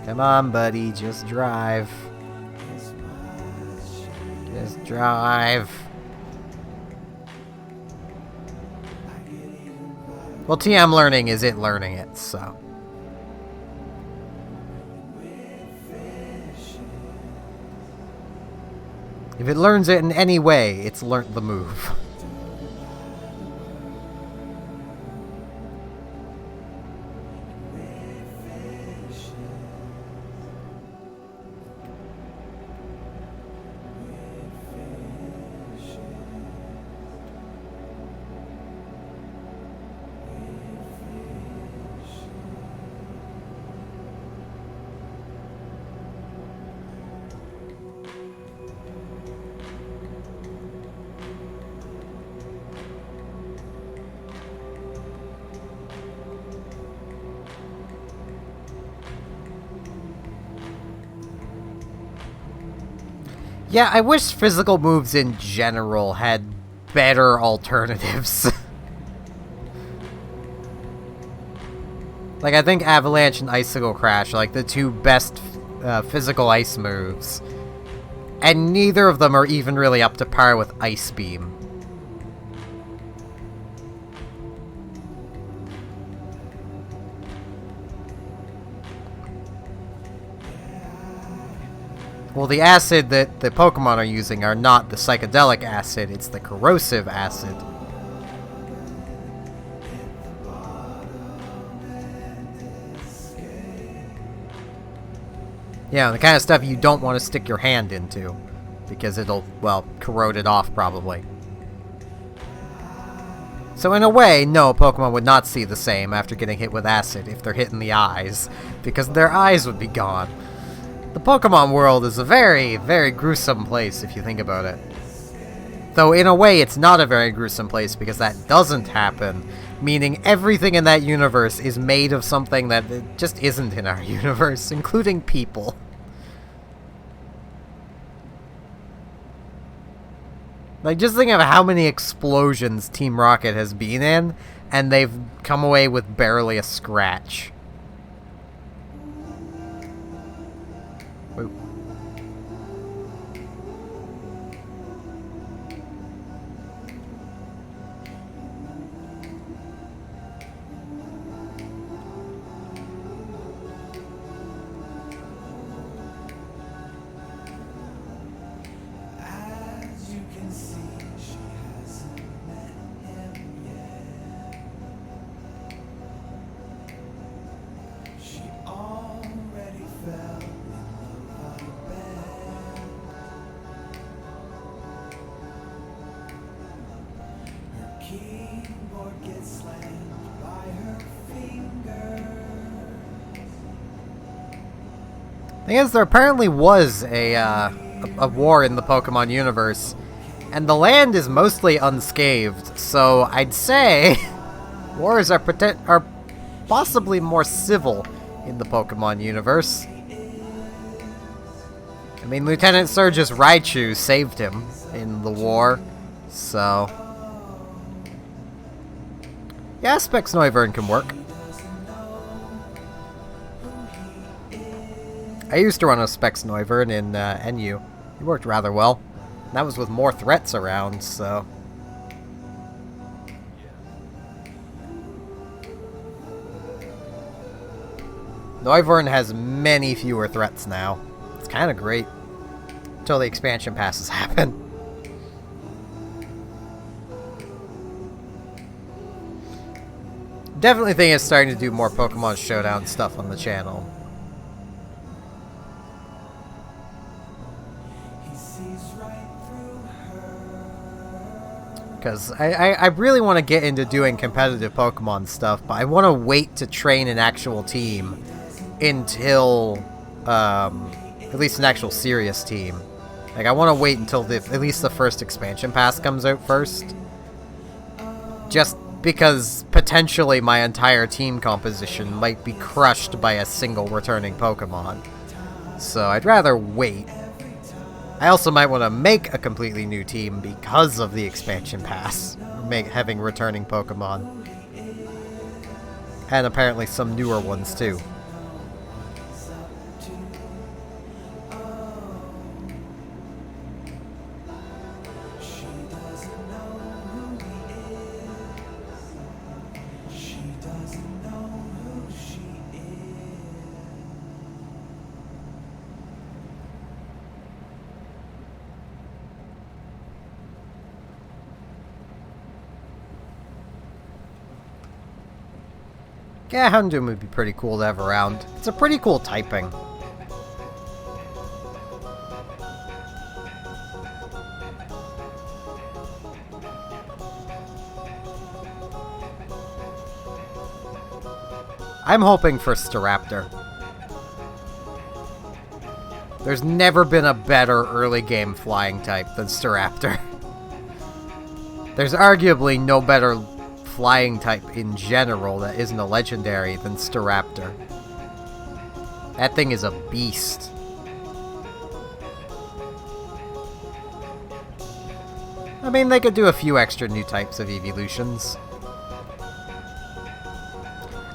Come on, buddy, just drive. Just drive. Well, TM learning is it learning it, so. If it learns it in any way, it's learnt the move. Yeah, I wish physical moves in general had better alternatives. Like, I think Avalanche and Icicle Crash are like the two best physical ice moves. And neither of them are even really up to par with Ice Beam. Well, the acid that the Pokemon are using are not the psychedelic acid, it's the corrosive acid. Yeah, the kind of stuff you don't want to stick your hand into, because it'll, well, corrode it off, probably. So in a way, no, Pokemon would not see the same after getting hit with acid if they're hit in the eyes, because their eyes would be gone. The Pokemon world is a very, very gruesome place, if you think about it. Though, in a way, it's not a very gruesome place, because that doesn't happen, meaning everything in that universe is made of something that just isn't in our universe, including people. Like, just think of how many explosions Team Rocket has been in, and they've come away with barely a scratch. Wait. As you can see, she hasn't met him yet. She already fell in love, I bet. Her keyboard gets slammed by her fingers. Thing is, there apparently was a war in the Pokemon universe, and the land is mostly unscathed, so I'd say wars are possibly more civil in the Pokemon universe. I mean, Lieutenant Surge's Raichu saved him in the war, so... yeah, Specs Noivern can work. I used to run a Specs Noivern in NU. It worked rather well. And that was with more threats around, so... Noivern has many fewer threats now. It's kind of great. Until the expansion passes happen. Definitely think it's starting to do more Pokemon Showdown stuff on the channel. Because I really want to get into doing competitive Pokemon stuff, but I want to wait to train an actual team until, at least an actual serious team. Like, I want to wait until at least the first expansion pass comes out first. Just because potentially my entire team composition might be crushed by a single returning Pokemon. So I'd rather wait. I also might want to make a completely new team because of the expansion pass, having returning Pokemon. And apparently some newer ones too. Yeah, Houndoom would be pretty cool to have around. It's a pretty cool typing. I'm hoping for Staraptor. There's never been a better early game flying type than Staraptor. There's arguably no better flying type in general that isn't a legendary than Staraptor. That thing is a beast. I mean, they could do a few extra new types of evolutions.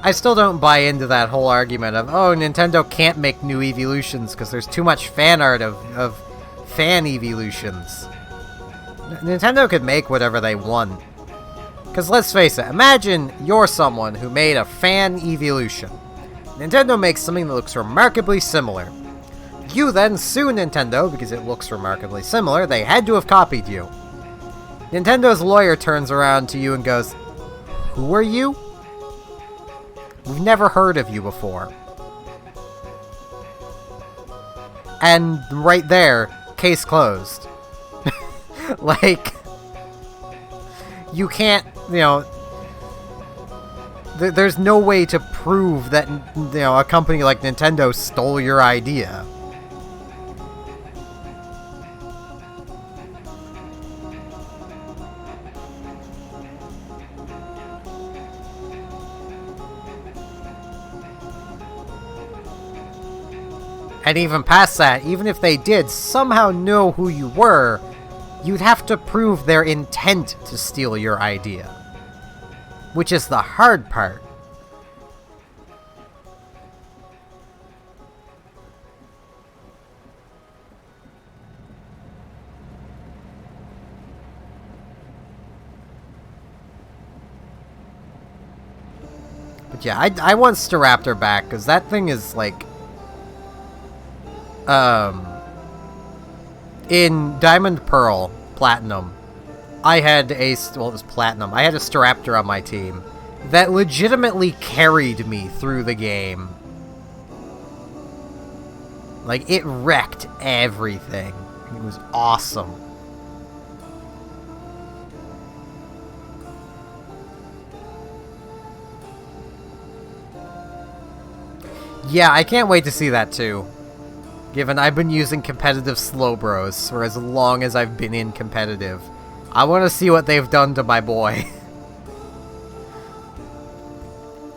I still don't buy into that whole argument of, oh, Nintendo can't make new evolutions because there's too much fan art of fan evolutions. Nintendo could make whatever they want. Because let's face it, imagine you're someone who made a fan evolution. Nintendo makes something that looks remarkably similar. You then sue Nintendo because it looks remarkably similar. They had to have copied you. Nintendo's lawyer turns around to you and goes, "Who are you? We've never heard of you before." And right there, case closed. Like, you can't, you know, there's no way to prove that, you know, a company like Nintendo stole your idea. And even past that, even if they did somehow know who you were, you'd have to prove their intent to steal your idea. Which is the hard part. But yeah, I want Staraptor back, because that thing is like... in Diamond Pearl Platinum, I had a... well, it was Platinum. I had a Staraptor on my team that legitimately carried me through the game. Like, it wrecked everything. It was awesome. Yeah, I can't wait to see that too. Given I've been using competitive Slowbros for as long as I've been in competitive. I want to see what they've done to my boy.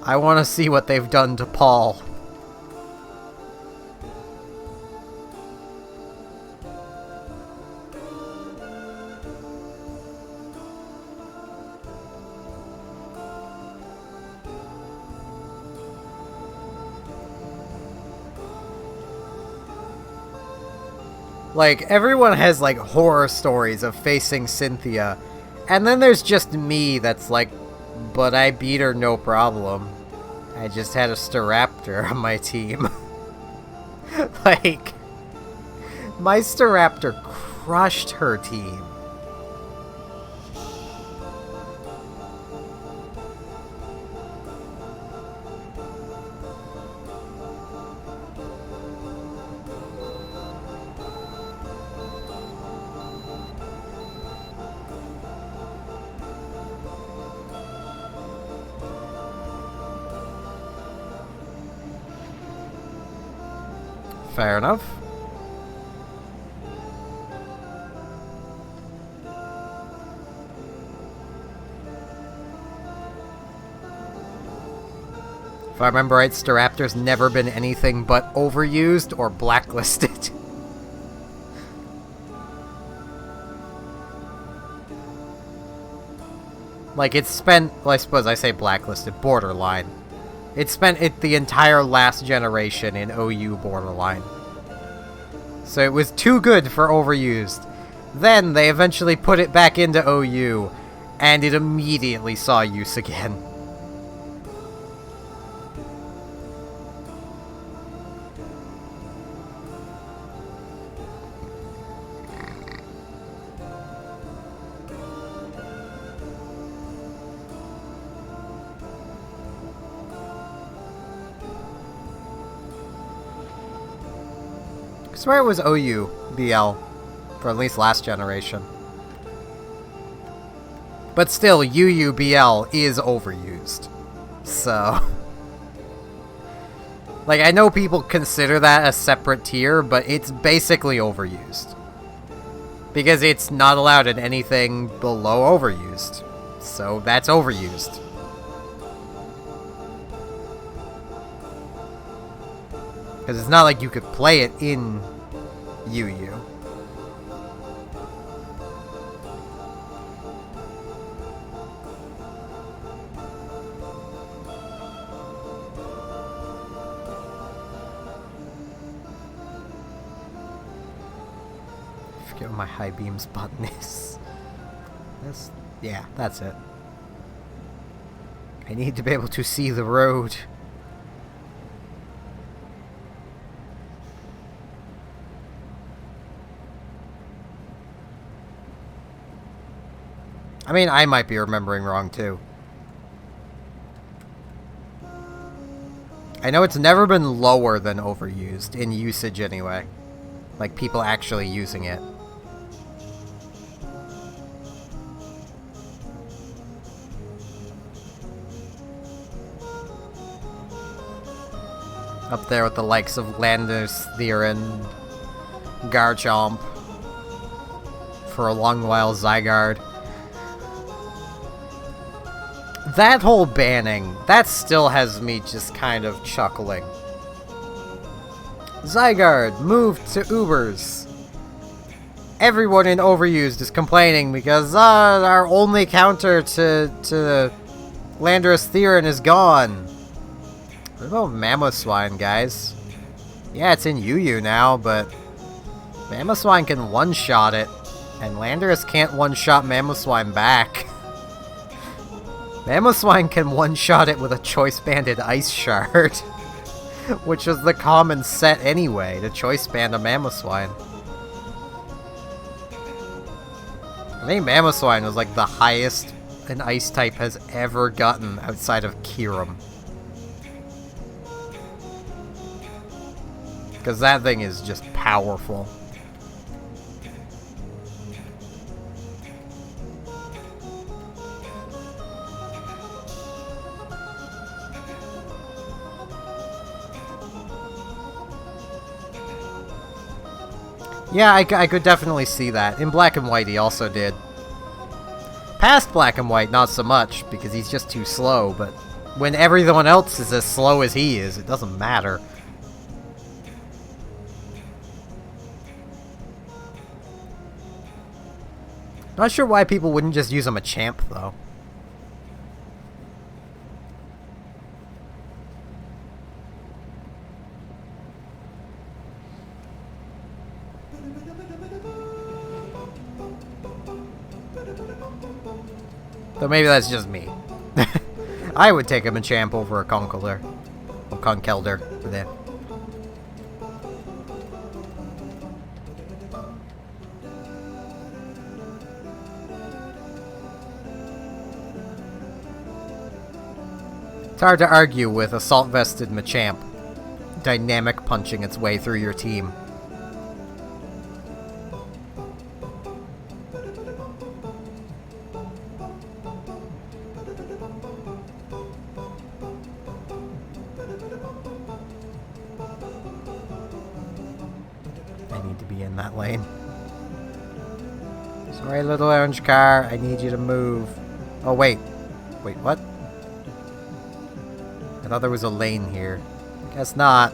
I want to see what they've done to Paul. Like, everyone has, like, horror stories of facing Cynthia. And then there's just me that's like, but I beat her no problem. I just had a Staraptor on my team. Like, my Staraptor crushed her team. Fair enough. If I remember right, Staraptor's never been anything but overused or blacklisted. Like, it's spent, well, I suppose I say blacklisted, borderline. It spent the entire last generation in OU borderline. So it was too good for overused. Then they eventually put it back into OU, and it immediately saw use again. I swear it was OU BL for at least last generation. But still, UU BL is overused. So... like, I know people consider that a separate tier, but it's basically overused. Because it's not allowed in anything below overused. So that's overused. Because it's not like you could play it in UU. I forget what my high beams button is. Yeah, that's it. I need to be able to see the road. I mean, I might be remembering wrong, too. I know it's never been lower than overused, in usage anyway. Like, people actually using it. Up there with the likes of Landis, Theron, Garchomp. For a long while, Zygarde. That whole banning, that still has me just kind of chuckling. Zygarde moved to Ubers. Everyone in Overused is complaining because our only counter to Landorus Theron is gone. What about Mamoswine, guys? Yeah, it's in UU now, but Mamoswine can one-shot it, and Landorus can't one-shot Mamoswine back. Mamoswine can one-shot it with a choice-banded Ice Shard, which is the common set anyway, to choice-band a Mamoswine. I think Mamoswine was like the highest an Ice type has ever gotten outside of Kyurem. Because that thing is just powerful. Yeah, I could definitely see that. In Black and White, he also did. Past Black and White, not so much, because he's just too slow, but when everyone else is as slow as he is, it doesn't matter. Not sure why people wouldn't just use him a champ, though. Though maybe that's just me. I would take him a champ over a Conkeldurr. Or Conkeldurr, for that. It's hard to argue with Assault-Vested Machamp dynamic punching its way through your team. I need to be in that lane. Sorry, little orange car, I need you to move. Oh, wait. Wait, what? I thought there was a lane here. Guess not.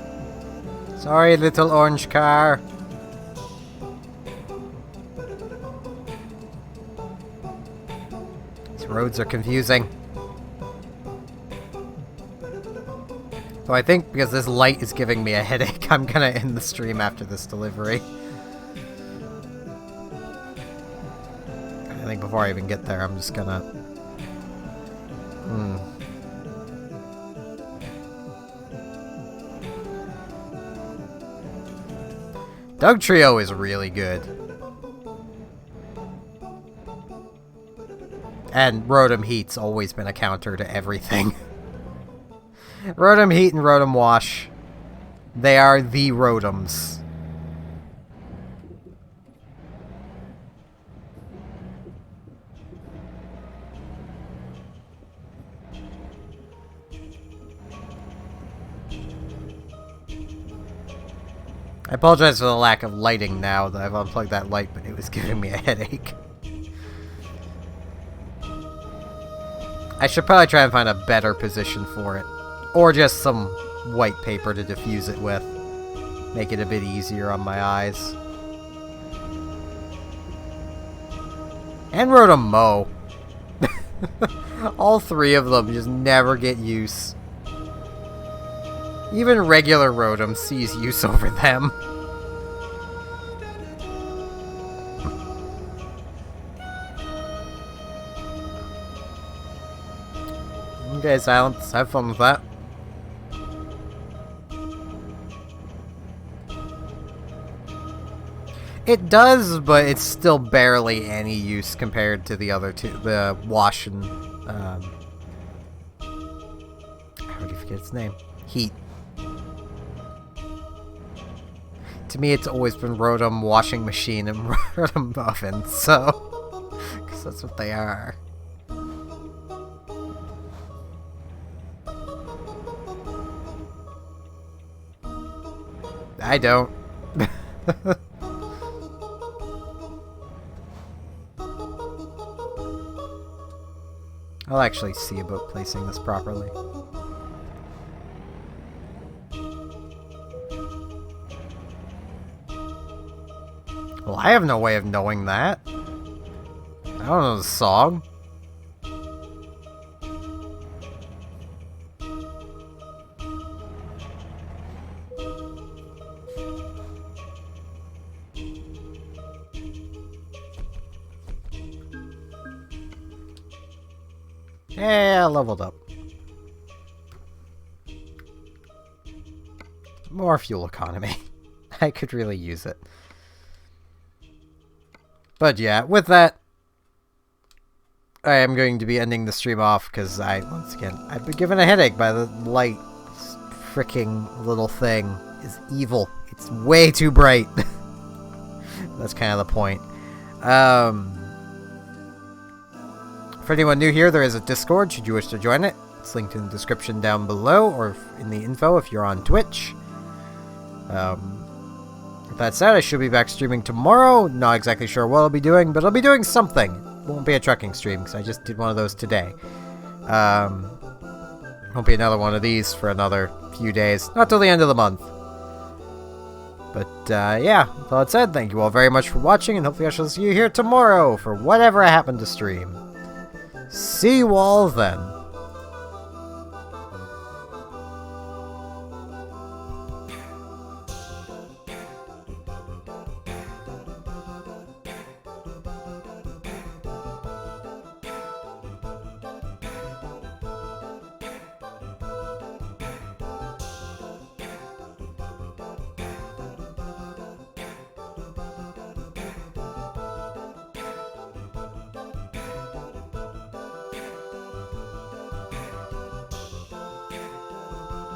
Sorry, little orange car. These roads are confusing. So I think because this light is giving me a headache, I'm gonna end the stream after this delivery. I think before I even get there, I'm just gonna... Doug Trio is really good. And Rotom Heat's always been a counter to everything. Rotom Heat and Rotom Wash. They are the Rotoms. I apologize for the lack of lighting now that I've unplugged that light, but it was giving me a headache. I should probably try and find a better position for it. Or just some white paper to diffuse it with. Make it a bit easier on my eyes. And Rotom Mow. All three of them just never get use. Even regular Rotom sees use over them. Okay, Silence. Have fun with that. It does, but it's still barely any use compared to the other two. The Wash and... how do you forget its name? Heat. To me, it's always been Rotom Washing Machine and Rotom Oven, so... because that's what they are. I don't. I'll actually see about placing this properly. Well, I have no way of knowing that. I don't know the song. Yeah, leveled up. More fuel economy. I could really use it. But yeah, with that, I am going to be ending the stream off because once again, I've been given a headache by the light. This freaking little thing is evil. It's way too bright. That's kind of the point. For anyone new here, there is a Discord should you wish to join it. It's linked in the description down below or in the info if you're on Twitch. With that said, I should be back streaming tomorrow. Not exactly sure what I'll be doing, but I'll be doing something. It won't be a trucking stream because I just did one of those today. Won't be another one of these for another few days. Not till the end of the month. But, yeah, with all that said, thank you all very much for watching, and hopefully I shall see you here tomorrow for whatever I happen to stream. See you all then.